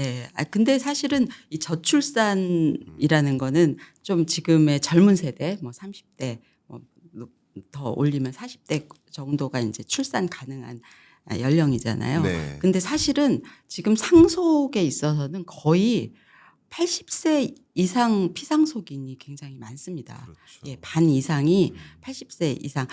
네. 근데 사실은 이 음. 저출산이라는 거는 좀 지금의 젊은 세대 뭐 30대 뭐 더 올리면 40대 정도가 인제 출산 가능한 연령이잖아요. 네. 근데 사실은 지금 상속에 있어서는 거의 80세 이상 피상속인이 굉장히 많습니다. 예, 그렇죠. 반 이상이 80세 이상.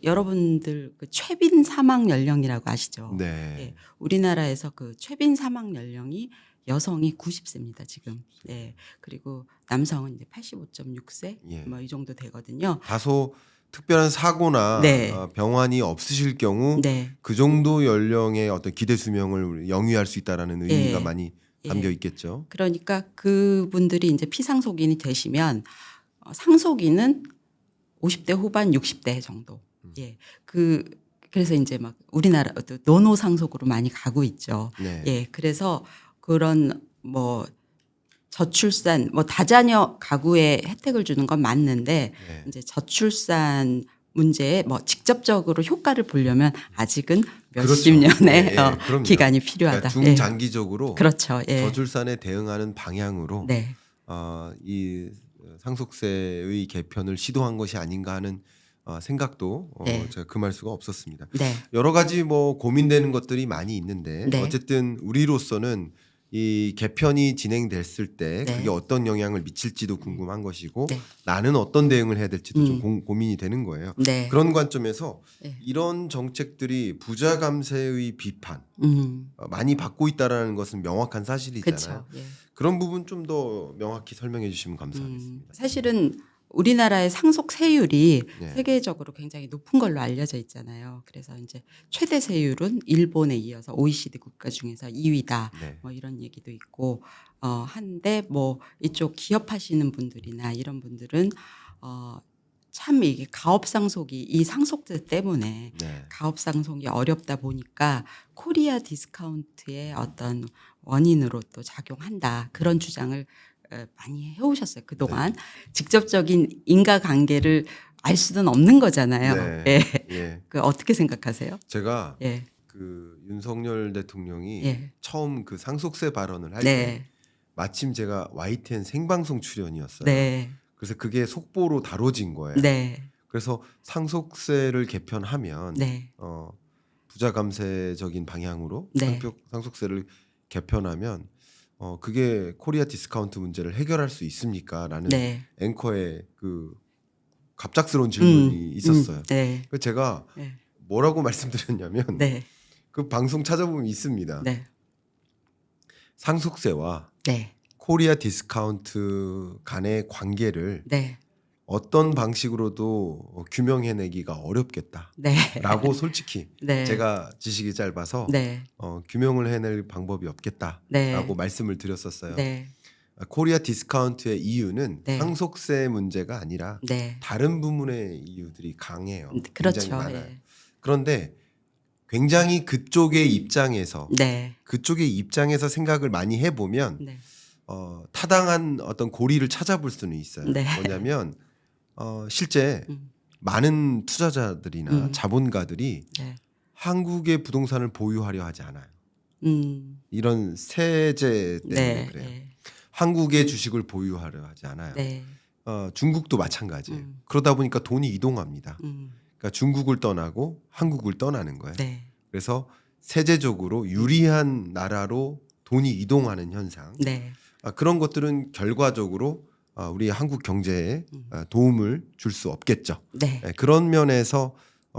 여러분들 최빈 사망 연령이라고 아시죠? 예. 네. 우리나라에서 최빈 사망 연령이 여성이 90세입니다, 지금. 90세. 예. 그리고 남성은 이제 85.6세 예. 뭐 이 정도 되거든요. 다소 특별한 사고나 네. 병환이 없으실 경우 네. 그 정도 연령의 어떤 기대 수명을 영위할 수 있다라는 의미가 예. 많이 담겨 예. 있겠죠. 그러니까 그분들이 인제 피상속인이 되시면 상속인은 50대 후반 60대 정도. 예. 그래서 인제 막 우리나라 노노 상속으로 많이 가고 있죠. 네. 예. 그래서 그런 뭐 저출산 뭐 다자녀 가구에 혜택을 주는 건 맞는데 네. 인제 저출산 문제에 뭐 직접적으로 효과를 보려면 아직은 몇십 그렇죠. 년의 예, 예. 그럼요. 기간이 필요하다. 그러니까 예. 중장기적으로 그렇죠. 예. 저출산에 대응하는 방향으로 네. 이 상속세의 개편을 시도한 것이 아닌가 하는 생각도 네. 제가 금할 수가 없었습니다. 네. 여러 가지 뭐 고민되는 것들이 많이 있는데 네. 어쨌든 우리로서는 이 개편이 진행됐을 때 네. 그게 어떤 영향을 미칠지도 궁금한 것이고 네. 나는 어떤 대응을 해야 될지도 좀 고민이 되는 거예요. 네. 그런 관점에서 네. 이런 정책들이 부자 감세의 비판 음. 많이 받고 있다라는 것은 명확한 사실이잖아요. 그쵸. 예. 그런 부분 좀 더 명확히 설명해 주시면 감사하겠습니다. 사실은 우리나라의 상속 세율이 네. 세계적으로 굉장히 높은 걸로 알려져 있잖아요. 그래서 이제 최대 세율은 일본에 이어서 OECD 국가 중에서 2위다. 네. 뭐 이런 얘기도 있고 한데 뭐 이쪽 기업하시는 분들이나 이런 분들은 참 이게 가업 상속이 이 상속세 때문에 네. 가업 상속이 어렵다 보니까 코리아 디스카운트의 어떤 원인으로 또 작용한다. 그런 주장을 많이 해오셨어요. 그동안 직접적인 인과관계를 알 수는 없는 거잖아요. 네. 예. 예. 어떻게 생각하세요? 제가 예. 그 윤석열 대통령이 예. 처음 그 상속세 발언을 할 때 네. 마침 제가 YTN 생방송 출연이었어요. 네. 그래서 그게 속보로 다뤄진 거예요. 네. 그래서 상속세를 개편하면 네. 부자 감세적인 방향으로 네. 상속세를 개편하면 그게 코리아 디스카운트 문제를 해결할 수 있습니까?라는 네. 앵커의 그 갑작스러운 질문이 있었어요. 네. 그래서 제가 네. 뭐라고 말씀드렸냐면 네. 그 방송 찾아보면 있습니다. 네. 상속세와 네. 코리아 디스카운트 간의 관계를 네. 어떤 방식으로도 규명해내기가 어렵겠다라고 네. 솔직히 네. 제가 지식이 짧아서 네. 규명을 해낼 방법이 없겠다라고 네. 말씀을 드렸었어요. 네. 코리아 디스카운트의 이유는 네. 상속세 문제가 아니라 네. 다른 부분의 이유들이 강해요. 그렇죠. 굉장히 많아요. 예. 그런데 굉장히 그쪽의 입장에서 네. 생각을 많이 해보면 네. 타당한 어떤 고리를 찾아볼 수는 있어요. 네. 뭐냐면 실제 음. 많은 투자자들이나 자본가들이 네. 한국의 부동산을 보유하려 하지 않아요. 이런 세제 때문에 네. 그래요. 네. 한국의 주식을 보유하려 하지 않아요. 네. 중국도 마찬가지예요. 그러다 보니까 돈이 이동합니다. 그러니까 중국을 떠나고 한국을 떠나는 거예요. 네. 그래서 세제적으로 유리한 나라로 돈이 이동하는 현상. 네. 그런 것들은 결과적으로 우리 한국 경제에 도움을 줄 수 없겠죠. 네. 그런 면에서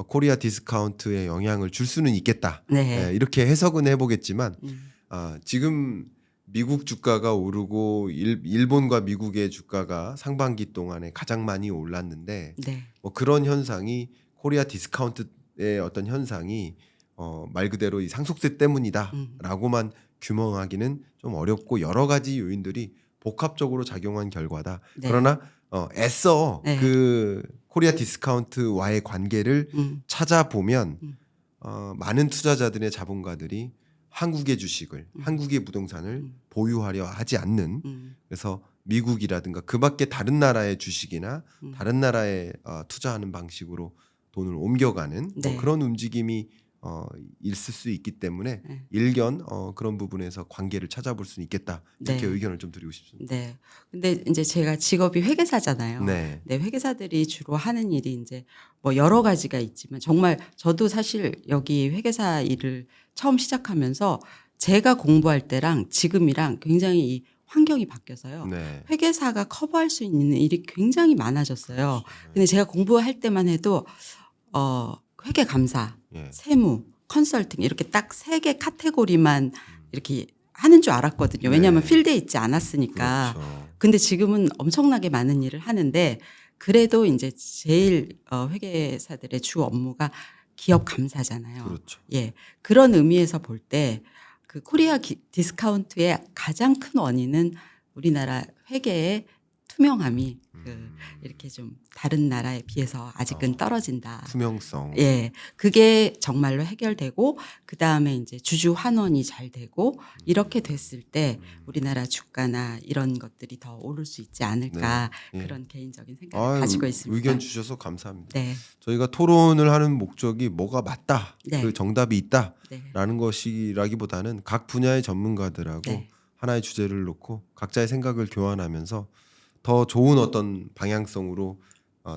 코리아 디스카운트에 영향을 줄 수는 있겠다. 네. 이렇게 해석은 해보겠지만 지금 미국 주가가 오르고 일본과 미국의 주가가 상반기 동안에 가장 많이 올랐는데 네. 뭐 그런 현상이 코리아 디스카운트의 어떤 현상이 말 그대로 이 상속세 때문이다라고만 규명하기는 좀 어렵고 여러 가지 요인들이 복합적으로 작용한 결과다. 네. 그러나 애써 네. 그 코리아 디스카운트와의 관계를 찾아보면 많은 투자자들의 자본가들이 한국의 주식을 한국의 부동산을 보유하려 하지 않는 그래서 미국이라든가 그 밖에 다른 나라의 주식이나 다른 나라에 투자하는 방식으로 돈을 옮겨가는 네. 뭐 그런 움직임이 있을 수 있기 때문에 네. 일견 그런 부분에서 관계를 찾아볼 수는 있겠다. 이렇게 네. 의견을 좀 드리고 싶습니다. 네. 근데 이제 제가 직업이 회계사잖아요. 네. 네, 회계사들이 주로 하는 일이 이제 뭐 여러 가지가 있지만 정말 저도 사실 여기 회계사 일을 처음 시작하면서 제가 공부할 때랑 지금이랑 굉장히 이 환경이 바뀌어서요. 네. 회계사가 커버할 수 있는 일이 굉장히 많아졌어요. 근데 제가 공부할 때만 해도 회계 감사, 예. 세무, 컨설팅 이렇게 딱 3개 카테고리만 이렇게 하는 줄 알았거든요. 왜냐하면 네. 필드에 있지 않았으니까. 그렇죠. 근데 지금은 엄청나게 많은 일을 하는데 그래도 이제 제일 회계사들의 주 업무가 기업 감사잖아요. 그렇죠. 예. 그런 의미에서 볼 때 그 코리아 디스카운트의 가장 큰 원인은 우리나라 회계의 투명함이 이렇게 좀 다른 나라에 비해서 아직은 떨어진다. 투명성. 예. 그게 정말로 해결되고 그다음에 이제 주주 환원이 잘 되고 이렇게 됐을 때 우리나라 주가나 이런 것들이 더 오를 수 있지 않을까 네. 예. 그런 개인적인 생각을 가지고 있습니다. 의견 주셔서 감사합니다. 네. 저희가 토론을 하는 목적이 뭐가 맞다, 네. 그 정답이 있다라는 네. 것이라기보다는 각 분야의 전문가들하고 네. 하나의 주제를 놓고 각자의 생각을 교환하면서 더 좋은 어떤 방향성으로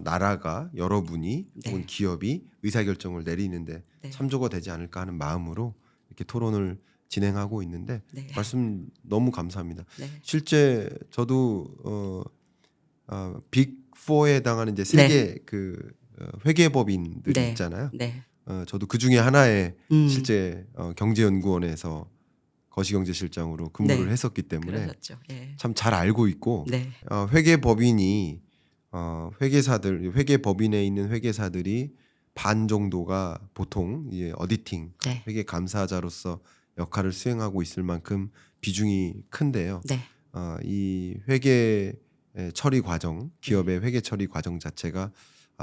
나라가 여러분이 네. 혹은 기업이 의사결정을 내리는데 네. 참조가 되지 않을까 하는 마음으로 이렇게 토론을 진행하고 있는데 네. 말씀 너무 감사합니다. 네. 실제 저도 빅4에 해당하는 이제 세계 그 회계법인들이 네. 있잖아요. 네. 저도 그 중에 하나의 음. 실제 경제연구원에서 거시경제실장으로 근무를 네. 했었기 때문에 그러셨죠. 예. 참 잘 알고 있고 네. 회계법인이 회계법인에 있는 회계사들이 반 정도가 보통 이제 어디팅 네. 회계 감사자로서 역할을 수행하고 있을 만큼 비중이 큰데요. 네. 이 회계 처리 과정, 기업의 회계 처리 과정 자체가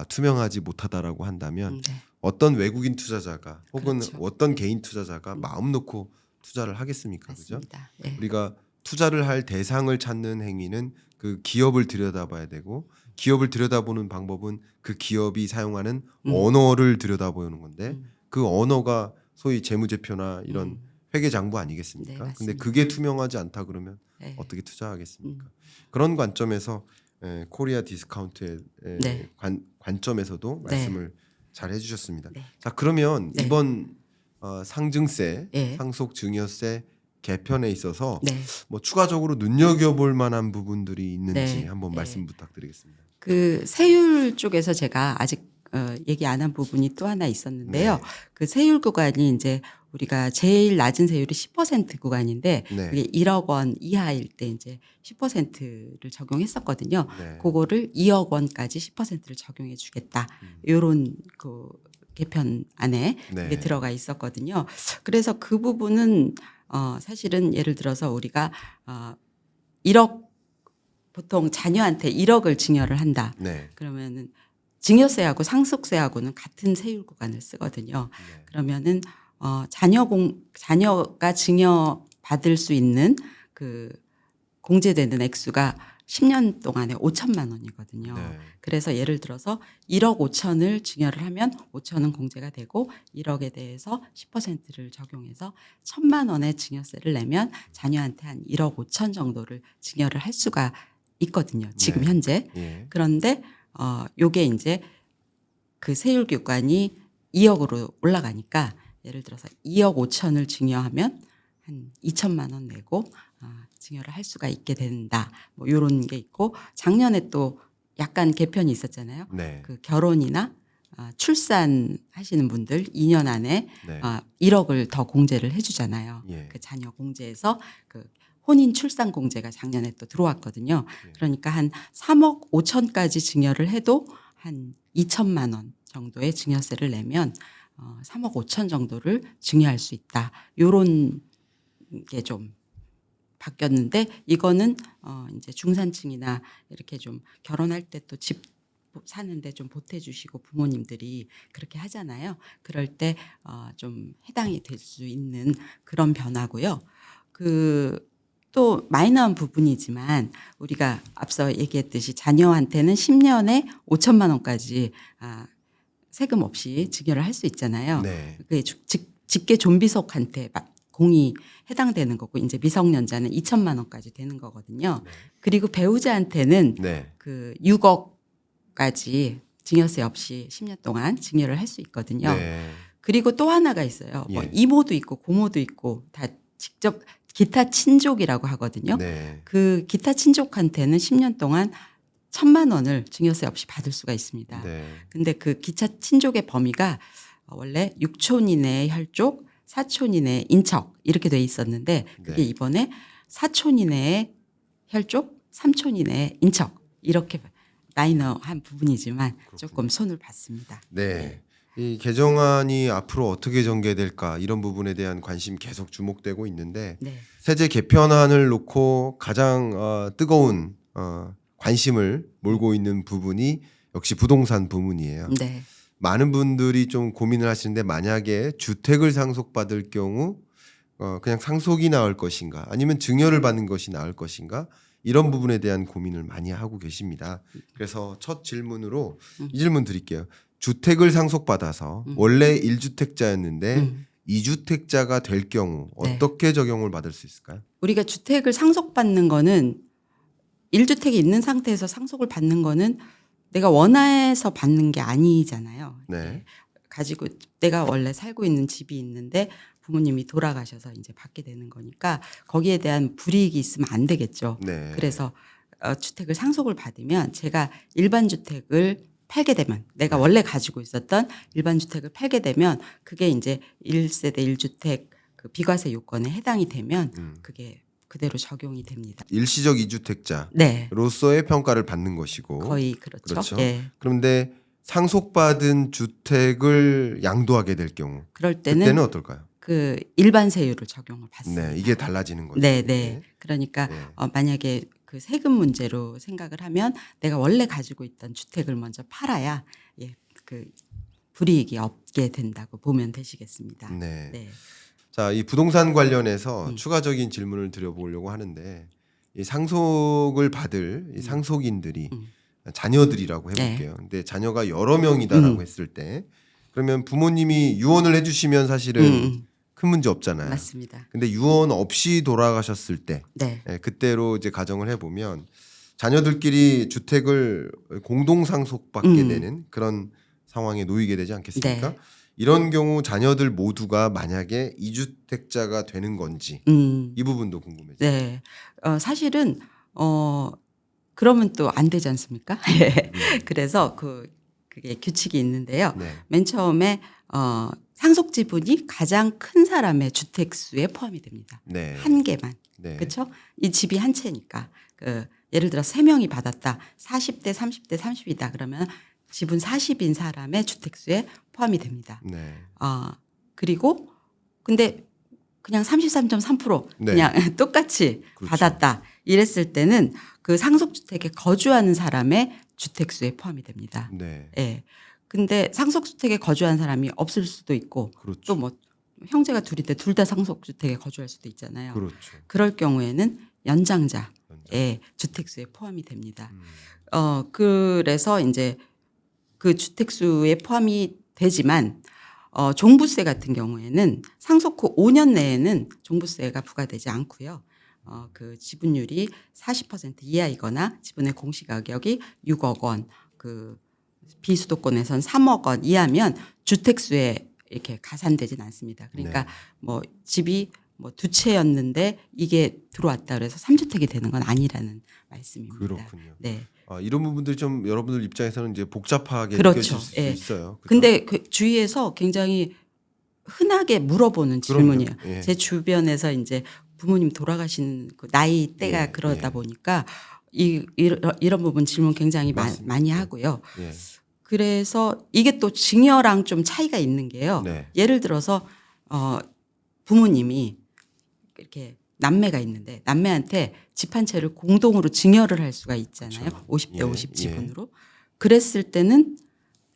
투명하지 못하다라고 한다면 네. 어떤 외국인 투자자가 혹은 그렇죠. 어떤 개인 투자자가 마음 놓고 투자를 하겠습니까? 그죠? 맞습니다. 예. 우리가 투자를 할 대상을 찾는 행위는 그 기업을 들여다봐야 되고 기업을 들여다보는 방법은 그 기업이 사용하는 언어를 들여다보는 건데 그 언어가 소위 재무제표나 이런 회계장부 아니겠습니까? 네, 근데 맞습니다. 그게 투명하지 않다 그러면 네. 어떻게 투자하겠습니까? 그런 관점에서 코리아 디스카운트의 네. 관점에서도 네. 말씀을 잘 해주셨습니다. 네. 자 그러면 네. 이번 상증세, 예. 상속증여세 개편에 있어서 네. 뭐 추가적으로 눈여겨볼 만한 부분들이 있는지 네. 한번 네. 말씀 부탁드리겠습니다. 그 세율 쪽에서 제가 아직 얘기 안 한 부분이 또 하나 있었는데요. 네. 그 세율 구간이 이제 우리가 제일 낮은 세율이 10% 구간인데 네. 그게 1억 원 이하일 때 이제 10%를 적용했었거든요. 네. 그거를 2억 원까지 10%를 적용해 주겠다. 요런 그 개편안에 네. 그게 들어가 있었거든요. 그래서 그 부분은 사실은 예를 들어서 우리가 1억 보통 자녀한테 1억을 증여를 한다. 네. 그러면은 증여세하고 상속세하고는 같은 세율 구간을 쓰거든요. 네. 그러면은 자녀가 증여 받을 수 있는 그 공제되는 액수가 10년 동안에 5천만 원이거든요. 네. 그래서 예를 들어서 1억 5천을 증여를 하면 5천은 공제가 되고 1억에 대해서 10%를 적용해서 1,000만 원의 증여세를 내면 자녀한테 한 1억 5천 정도를 증여를 할 수가 있거든요. 지금 네. 현재. 예. 그런데 요게 이제 그 세율 규관이 2억으로 올라가니까 예를 들어서 2억 5천을 증여하면 한 2천만 원 내고 증여를 할 수가 있게 된다. 뭐 요런 게 있고 작년에 또 약간 개편이 있었잖아요. 네. 그 결혼이나 출산하시는 분들 2년 안에 네. 1억을 더 공제를 해주잖아요. 예. 그 자녀 공제에서 그 혼인 출산 공제가 작년에 또 들어왔거든요. 예. 그러니까 한 3억 5천까지 증여를 해도 한 2천만 원 정도의 증여세를 내면 3억 5천 정도를 증여할 수 있다. 요런 게 좀 바뀌었는데 이거는 이제 중산층이나 이렇게 좀 결혼할 때 또 집 사는데 좀 보태주시고 부모님들이 그렇게 하잖아요. 그럴 때 좀 해당이 될 수 있는 그런 변화고요. 그 또 마이너한 부분이지만 우리가 앞서 얘기했듯이 자녀한테는 10년에 5천만 원까지 세금 없이 증여를 할 수 있잖아요. 네. 그게 직계 존비속한테 공이 해당되는 거고 이제 미성년자는 2천만 원까지 되는 거거든요. 네. 그리고 배우자한테는 네. 그 6억까지 증여세 없이 10년 동안 증여를 할 수 있거든요. 네. 그리고 또 하나가 있어요. 뭐 예. 이모도 있고 고모도 있고 다 직접 기타 친족이라고 하거든요. 네. 그 기타 친족한테는 10년 동안 1,000만 원을 증여세 없이 받을 수가 있습니다. 네. 근데 그 기타 친족의 범위가 원래 6촌 이내의 혈족, 4촌 이내의 인척 이렇게 돼 있었는데 그게 네. 이번에 4촌 이내의 혈족, 3촌 이내의 인척 이렇게 마이너한 부분이지만 조금 손을 봤습니다. 네. 이 개정안이 앞으로 어떻게 전개될까 이런 부분에 대한 관심 계속 주목되고 있는데 네. 세제 개편안을 놓고 가장 뜨거운 관심을 몰고 있는 부분이 역시 부동산 부문이에요. 네. 많은 분들이 좀 고민을 하시는데 만약에 주택을 상속받을 경우 그냥 상속이 나을 것인가 아니면 증여를 받는 것이 나을 것인가 이런 부분에 대한 고민을 많이 하고 계십니다. 그래서 첫 질문으로 이 질문 드릴게요. 주택을 상속받아서 원래 1주택자였는데 2주택자가 될 경우 네. 어떻게 적용을 받을 수 있을까요? 우리가 주택을 상속받는 거는 1주택이 있는 상태에서 상속을 받는 거는 내가 원해서 받는 게 아니잖아요. 네. 가지고 내가 원래 살고 있는 집이 있는데 부모님이 돌아가셔서 이제 받게 되는 거니까 거기에 대한 불이익이 있으면 안 되겠죠. 네. 그래서 주택을 상속을 받으면 제가 일반 주택을 팔게 되면 내가 네. 원래 가지고 있었던 일반 주택을 팔게 되면 그게 이제 1세대 1주택 그 비과세 요건에 해당이 되면 그게 그대로 적용이 됩니다. 일시적 2주택자로서의 네. 평가를 받는 것이고 거의 그렇죠. 그렇죠. 예. 그런데 상속받은 주택을 양도하게 될 경우 그럴 그때는 때는 어떨까요? 그 일반 세율을 적용을 받습니다. 네, 이게 달라지는 거죠. 네, 네. 그러니까 네. 만약에 그 세금 문제로 생각을 하면 내가 원래 가지고 있던 주택을 먼저 팔아야 예, 그 불이익이 없게 된다고 보면 되시겠습니다. 네. 네. 자, 이 부동산 관련해서 추가적인 질문을 드려보려고 하는데 이 상속을 받을 이 상속인들이 자녀들이라고 해볼게요. 근데 자녀가 여러 명이다라고 했을 때 그러면 부모님이 유언을 해주시면 사실은 큰 문제 없잖아요. 맞습니다. 근데 유언 없이 돌아가셨을 때 네. 그때로 이제 가정을 해보면 자녀들끼리 주택을 공동 상속받게 되는 그런 상황에 놓이게 되지 않겠습니까? 네. 이런 경우 자녀들 모두가 만약에 2주택자가 되는 건지 이 부분도 궁금해요. 네. 사실은 그러면 또 안 되지 않습니까? 그래서 그게 규칙이 있는데요. 네. 맨 처음에 상속 지분이 가장 큰 사람의 주택 수에 포함이 됩니다. 네. 한 개만. 네. 그렇죠? 이 집이 한 채니까. 예를 들어 3명이 받았다. 40대, 30대, 30이다. 그러면 지분 40인 사람의 주택 수에 포함이 됩니다. 네. 그리고 근데 그냥 33.3% 네. 그냥 똑같이 그렇죠. 받았다. 이랬을 때는 그 상속주택에 거주하는 사람의 주택수에 포함이 됩니다. 네. 예. 근데 상속주택에 거주한 사람이 없을 수도 있고 그렇죠. 또 뭐 형제가 둘인데 둘 다 상속주택에 거주할 수도 있잖아요. 그렇죠. 그럴 경우에는 연장자의 주택수에 포함이 됩니다. 그래서 이제 그 주택수에 포함이 되지만 종부세 같은 경우에는 상속 후 5년 내에는 종부세가 부과되지 않고요. 그 지분율이 40% 이하이거나 지분의 공시가격이 6억 원, 그 비수도권에선 3억 원 이하면 주택수에 이렇게 가산되진 않습니다. 그러니까 네. 뭐 집이 뭐 2채였는데 이게 들어왔다 그래서 3주택이 되는 건 아니라는 말씀입니다. 그렇군요. 네. 이런 부분들이 좀 여러분들 입장에서는 이제 복잡하게 그렇죠. 느껴질 수 예. 있어요. 그렇죠? 근데 그 주위에서 굉장히 흔하게 물어보는 그럼요. 질문이에요. 예. 제 주변에서 이제 부모님 돌아가신 그 나이 때가 예, 그러다 예. 보니까 이런 부분 질문 굉장히 맞습니다. 많이 하고요. 예. 그래서 이게 또 증여랑 좀 차이가 있는 게요. 네. 예를 들어서 부모님이 이렇게 남매가 있는데 남매한테 집 한 채를 공동으로 증여를 할 수가 있잖아요. 그렇죠. 50대 예, 50 예. 지분으로. 그랬을 때는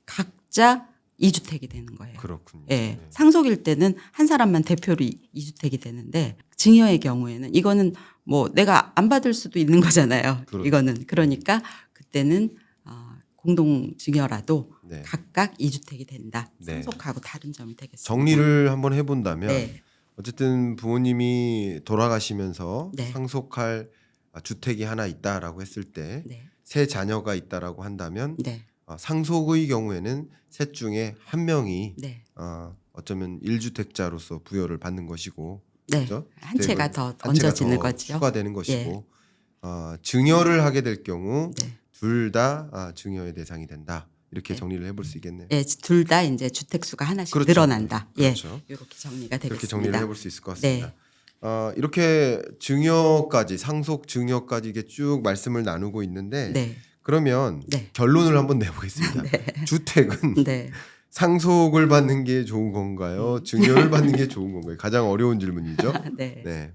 각자 2주택이 되는 거예요. 그렇군요. 예. 네. 상속일 때는 한 사람만 대표로 2주택이 되는데 증여의 경우에는 이거는 뭐 내가 안 받을 수도 있는 거잖아요. 그렇죠. 이거는 그러니까 그때는 공동 증여라도 네. 각각 2주택이 된다. 네. 상속하고 다른 점이 되겠습니다. 정리를 한번 해본다면 네. 어쨌든 부모님이 돌아가시면서 네. 상속할 주택이 하나 있다라고 했을 때 세 네. 자녀가 있다라고 한다면 네. 상속의 경우에는 셋 중에 한 명이 네. 어쩌면 1주택자로서 부여를 받는 것이고 네. 그죠? 한 채가 더 한 채가 얹어지는 더 거죠. 추가되는 것이고 증여를 하게 될 경우 네. 둘 다 증여의 대상이 된다. 이렇게 네. 정리를 해볼 수 있겠네요. 예, 둘 다 이제 주택 수가 하나씩 그렇죠. 늘어난다. 그렇죠. 예, 이렇게 정리가 되겠습니다. 그렇게 정리를 해볼 수 있을 것 같습니다. 네. 이렇게 증여까지 상속 증여까지 이게 쭉 말씀을 나누고 있는데 네. 그러면 네. 결론을 한번 내보겠습니다. 주택은 네. 상속을 받는 게 좋은 건가요? 증여를 받는 게 좋은 건가요? 가장 어려운 질문이죠. 네. 네,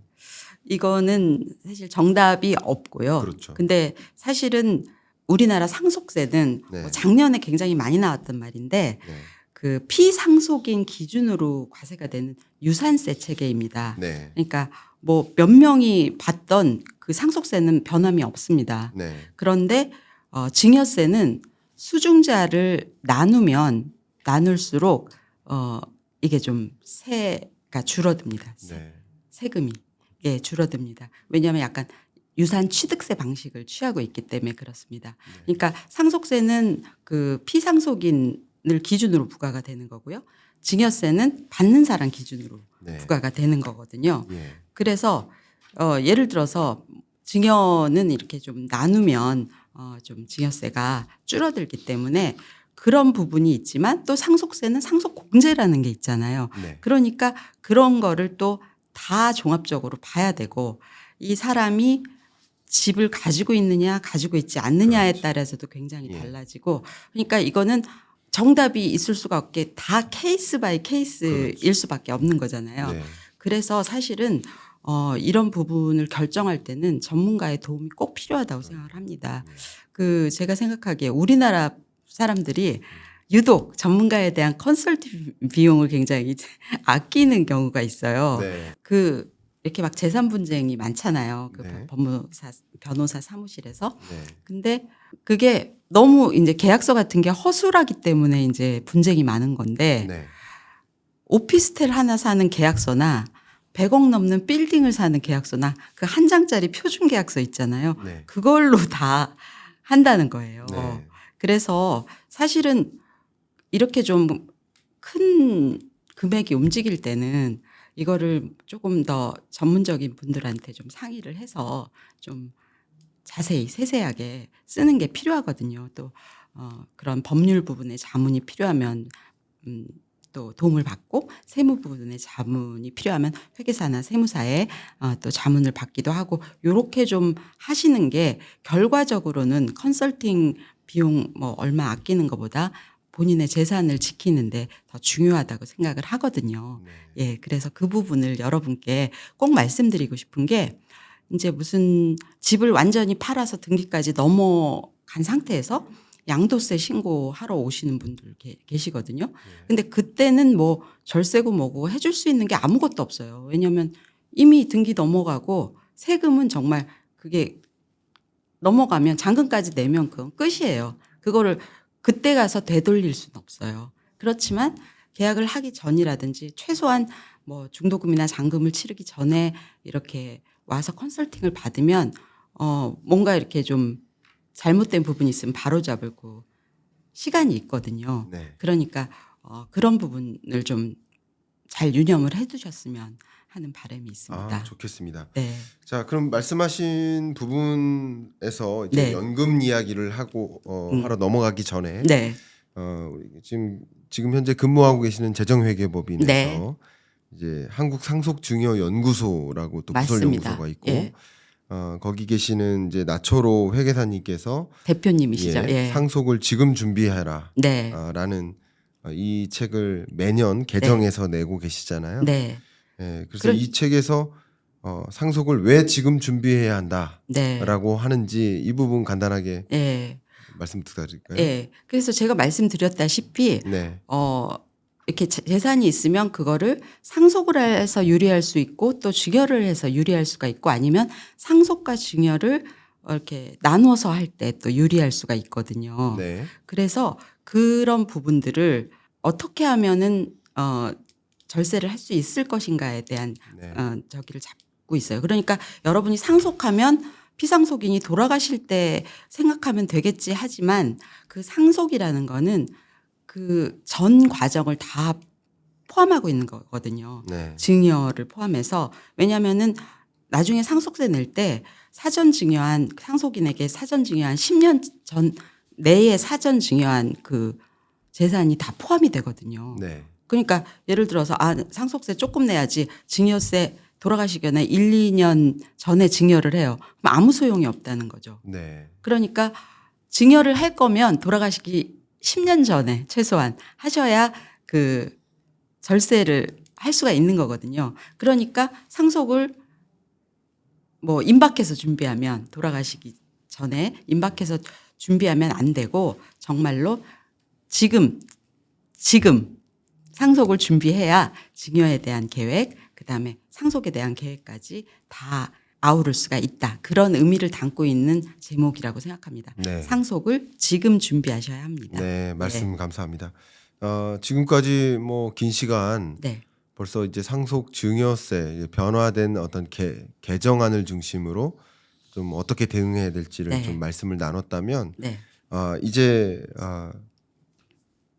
이거는 사실 정답이 없고요. 그렇죠. 근데 사실은 우리나라 상속세는 네. 뭐 작년에 굉장히 많이 나왔던 말인데 네, 그 피상속인 기준으로 과세가 되는 유산세 체계입니다. 네, 그러니까 뭐 몇 명이 받던 그 상속세는 변함이 없습니다. 네, 그런데 증여세는 수중자를 나눌수록 이게 좀 세가 줄어듭니다. 네, 세금이 줄어듭니다. 왜냐하면 약간 유산 취득세 방식을 취하고 있기 때문에 그렇습니다. 그러니까 상속세는 그 피상속인을 기준으로 부과가 되는 거고요. 증여세는 받는 사람 기준으로 네. 부과가 되는 거거든요. 예. 그래서 예를 들어서 증여는 이렇게 좀 나누면 좀 증여세가 줄어들기 때문에 그런 부분이 있지만 또 상속세는 상속공제라는 게 있잖아요. 네. 그러니까 그런 거를 또 다 종합적으로 봐야 되고 이 사람이 집을 가지고 있느냐 가지고 있지 않느냐에 그렇지. 따라서도 굉장히 예. 달라지고 그러니까 이거는 정답이 있을 수가 없게 다 케이스 바이 케이스일 그렇지. 수밖에 없는 거잖아요. 네. 그래서 사실은 이런 부분을 결정할 때는 전문가의 도움이 꼭 필요하다고 생각을 합니다. 그 제가 생각하기에 우리나라 사람들이 유독 전문가에 대한 컨설팅 비용을 굉장히 아끼는 경우가 있어요. 네. 그 이렇게 막 재산 분쟁이 많잖아요. 그 네. 변호사 사무실에서. 네. 근데 그게 너무 이제 계약서 같은 게 허술하기 때문에 이제 분쟁이 많은 건데 네. 오피스텔 하나 사는 계약서나 100억 넘는 빌딩을 사는 계약서나 그 한 장짜리 표준 계약서 있잖아요. 네. 그걸로 다 한다는 거예요. 네. 그래서 사실은 이렇게 좀 큰 금액이 움직일 때는 이거를 조금 더 전문적인 분들한테 좀 상의를 해서 좀 자세히 세세하게 쓰는 게 필요하거든요. 또 그런 법률 부분의 자문이 필요하면 또 도움을 받고 세무 부분의 자문이 필요하면 회계사나 세무사에 또 자문을 받기도 하고 요렇게 좀 하시는 게 결과적으로는 컨설팅 비용 뭐 얼마 아끼는 것보다 본인의 재산을 지키는데 더 중요하다고 생각을 하거든요. 네. 예, 그래서 그 부분을 여러분께 꼭 말씀드리고 싶은 게 이제 무슨 집을 완전히 팔아서 등기까지 넘어간 상태에서 양도세 신고하러 오시는 분들 계시거든요. 근데 그때는 뭐 절세고 뭐고 해줄 수 있는 게 아무것도 없어요. 왜냐하면 이미 등기 넘어가고 세금은 정말 그게 넘어가면 잔금까지 내면 그건 끝이에요. 그거를 그때 가서 되돌릴 수는 없어요. 그렇지만 계약을 하기 전이라든지 최소한 뭐 중도금이나 잔금을 치르기 전에 이렇게 와서 컨설팅을 받으면 뭔가 이렇게 좀 잘못된 부분이 있으면 바로잡고 시간이 있거든요. 네. 그러니까 그런 부분을 좀 잘 유념을 해두셨으면 하는 바람이 있습니다. 좋겠습니다. 네. 자, 그럼 말씀하신 부분에서 이제 네. 연금 이야기를 하고 하러 넘어가기 전에 네. 지금 현재 근무하고 계시는 재정회계법인에서 네. 이제 한국상속증여연구소라고 또 맞습니다. 부설연구소가 있고 예. 거기 계시는 이제 나초로 회계사님께서 대표님이시죠. 예. 상속을 지금 준비해라 네. 라는 이 책을 매년 개정해서 내고 계시잖아요. 네. 예, 그래서 이 책에서 상속을 왜 지금 준비해야 한다라고 네. 하는지 이 부분 간단하게 예. 말씀 부탁드릴까요? 예. 그래서 제가 말씀드렸다시피 네, 이렇게 재산이 있으면 그거를 상속을 해서 유리할 수 있고 또 증여를 해서 유리할 수가 있고 아니면 상속과 증여를 이렇게 나눠서 할 때 또 유리할 수가 있거든요. 네. 그래서 그런 부분들을 어떻게 하면은 절세를 할 수 있을 것인가에 대한 네. 저기를 잡고 있어요. 그러니까 여러분이 상속하면 피상속인이 돌아가실 때 생각하면 되겠지 하지만 그 상속이라는 거는 그 전 과정을 다 포함하고 있는 거거든요. 네. 증여를 포함해서. 왜냐하면은 나중에 상속세 낼 때 사전 증여한 상속인에게 사전 증여한 10년 전 내에 사전 증여한 그 재산이 다 포함이 되거든요. 네. 그러니까 예를 들어서 상속세 조금 내야지 증여세 돌아가시기 전에 1, 2년 전에 증여를 해요. 그럼 아무 소용이 없다는 거죠. 네. 그러니까 증여를 할 거면 돌아가시기 10년 전에 최소한 하셔야 그 절세를 할 수가 있는 거거든요. 그러니까 상속을 뭐 임박해서 준비하면 돌아가시기 전에 임박해서 준비하면 안 되고 정말로 지금 상속을 준비해야 증여에 대한 계획, 그다음에 상속에 대한 계획까지 다 아우를 수가 있다. 그런 의미를 담고 있는 제목이라고 생각합니다. 네. 상속을 지금 준비하셔야 합니다. 네, 말씀 감사합니다. 지금까지 뭐 긴 시간 네. 벌써 이제 상속 증여세 변화된 어떤 개정안을 중심으로 좀 어떻게 대응해야 될지를 네. 좀 말씀을 나눴다면 네. 이제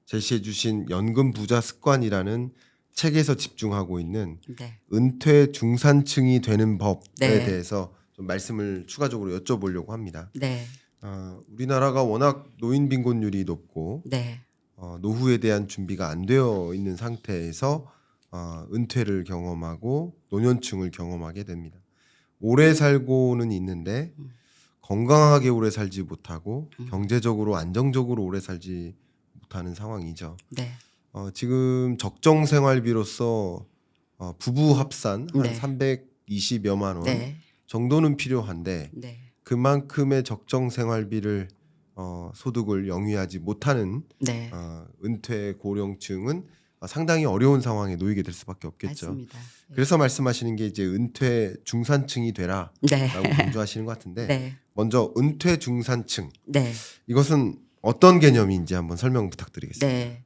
제시해 주신 연금 부자 습관이라는 책에서 집중하고 있는 네. 은퇴 중산층이 되는 법에 네. 대해서 좀 말씀을 추가적으로 여쭤보려고 합니다. 네. 우리나라가 워낙 노인 빈곤율이 높고 네. 노후에 대한 준비가 안 되어 있는 상태에서 은퇴를 경험하고 노년층을 경험하게 됩니다. 오래 살고는 있는데 건강하게 오래 살지 못하고 경제적으로 안정적으로 오래 살지 못하는 상황이죠. 네. 지금 적정 생활비로서 부부 합산 한 네. 320여만 원 네. 정도는 필요한데 네. 그만큼의 적정 생활비를 소득을 영위하지 못하는 네. 은퇴 고령층은 상당히 어려운 상황에 놓이게 될 수밖에 없겠죠. 맞습니다. 그래서 말씀하시는 게 이제 은퇴 중산층이 되라라고 네. 강조하시는 것 같은데 네. 먼저 은퇴 중산층 네. 이것은 어떤 개념인지 한번 설명 부탁드리겠습니다. 네.